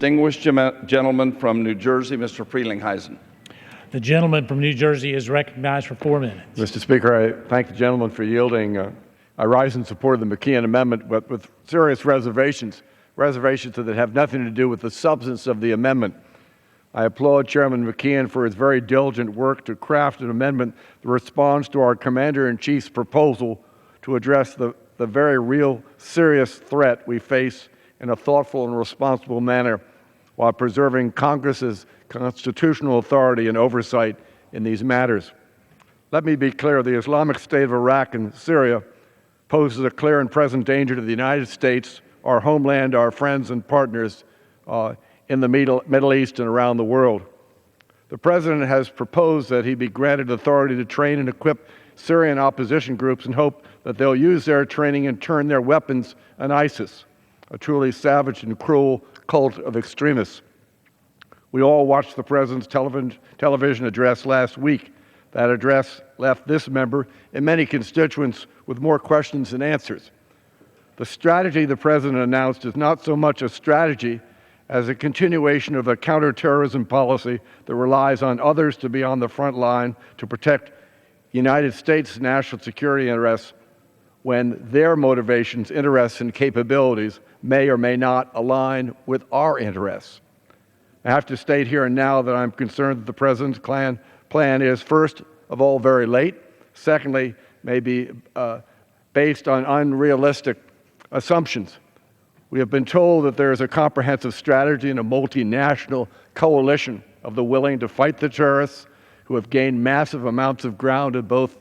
Distinguished gentleman from New Jersey, Mr. Frelinghuysen. The gentleman from New Jersey is recognized for 4 minutes. Mr. Speaker, I thank the gentleman for yielding. I rise in support of the McKeon Amendment, but with serious reservations that have nothing to do with the substance of the amendment. I applaud Chairman McKeon for his very diligent work to craft an amendment that responds to our Commander-in-Chief's proposal to address the very real, serious threat we face in a thoughtful and responsible manner while preserving Congress's constitutional authority and oversight in these matters. Let me be clear, the Islamic State of Iraq and Syria poses a clear and present danger to the United States, our homeland, our friends and partners in the Middle East and around the world. The President has proposed that he be granted authority to train and equip Syrian opposition groups in hope that they'll use their training and turn their weapons on ISIS, a truly savage and cruel cult of extremists. We all watched the President's television address last week. That address left this member and many constituents with more questions than answers. The strategy the President announced is not so much a strategy as a continuation of a counterterrorism policy that relies on others to be on the front line to protect United States national security interests when their motivations, interests, and capabilities may or may not align with our interests. I have to state here and now that I'm concerned that the President's plan is, first of all, very late. Secondly, may be based on unrealistic assumptions. We have been told that there is a comprehensive strategy and a multinational coalition of the willing to fight the terrorists who have gained massive amounts of ground in both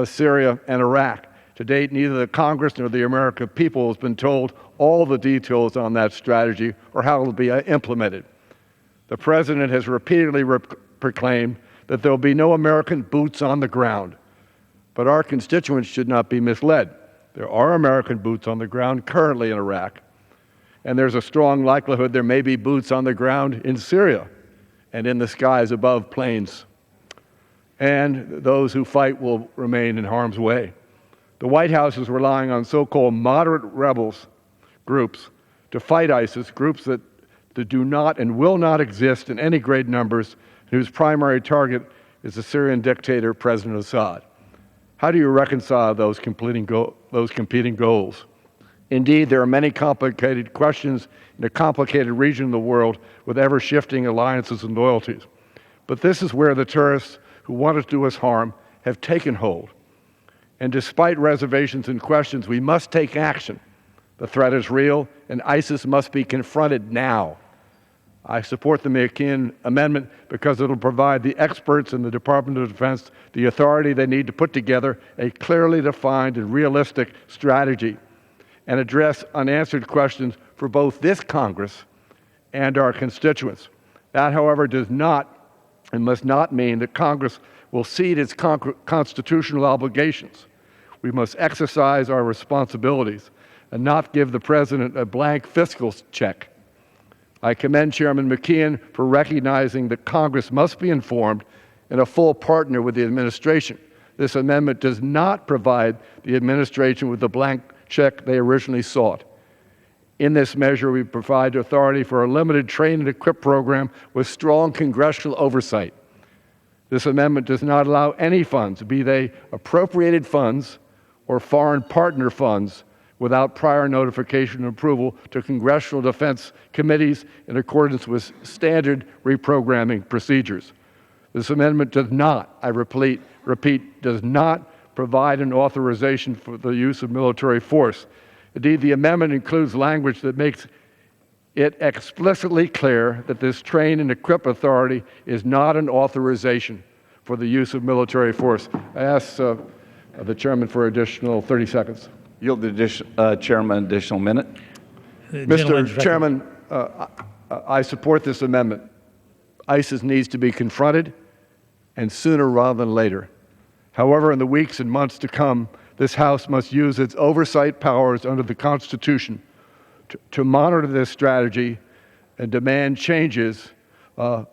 Syria and Iraq. To date, neither the Congress nor the American people has been told all the details on that strategy or how it will be implemented. The President has repeatedly proclaimed that there will be no American boots on the ground. But our constituents should not be misled. There are American boots on the ground currently in Iraq, and there's a strong likelihood there may be boots on the ground in Syria and in the skies above planes. And those who fight will remain in harm's way. The White House is relying on so-called moderate rebels groups to fight ISIS, groups that do not and will not exist in any great numbers, whose primary target is the Syrian dictator, President Assad. How do you reconcile those competing goals? Indeed, there are many complicated questions in a complicated region of the world with ever-shifting alliances and loyalties. But this is where the terrorists who want to do us harm have taken hold. And despite reservations and questions, we must take action. The threat is real, and ISIS must be confronted now. I support the McKeon Amendment because it will provide the experts in the Department of Defense the authority they need to put together a clearly defined and realistic strategy and address unanswered questions for both this Congress and our constituents. That, however, does not and must not mean that Congress will cede its constitutional obligations. We must exercise our responsibilities and not give the President a blank fiscal check. I commend Chairman McKeon for recognizing that Congress must be informed and a full partner with the administration. This amendment does not provide the administration with the blank check they originally sought. In this measure, we provide authority for a limited train and equip program with strong congressional oversight. This amendment does not allow any funds, be they appropriated funds or foreign partner funds, without prior notification and approval to congressional defense committees in accordance with standard reprogramming procedures. This amendment does not, I repeat, does not provide an authorization for the use of military force. Indeed, the amendment includes language that makes it explicitly clear that this train and equip authority is not an authorization for the use of military force. I ask the Chairman for additional 30 seconds. Yield the Chairman additional minute. Mr. Chairman, I support this amendment. ISIS needs to be confronted, and sooner rather than later. However, in the weeks and months to come, this House must use its oversight powers under the Constitution to monitor this strategy and demand changes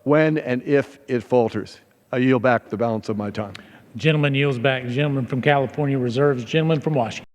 when and if it falters. I yield back the balance of my time. Gentleman yields back. Gentleman from California reserves. Gentleman from Washington.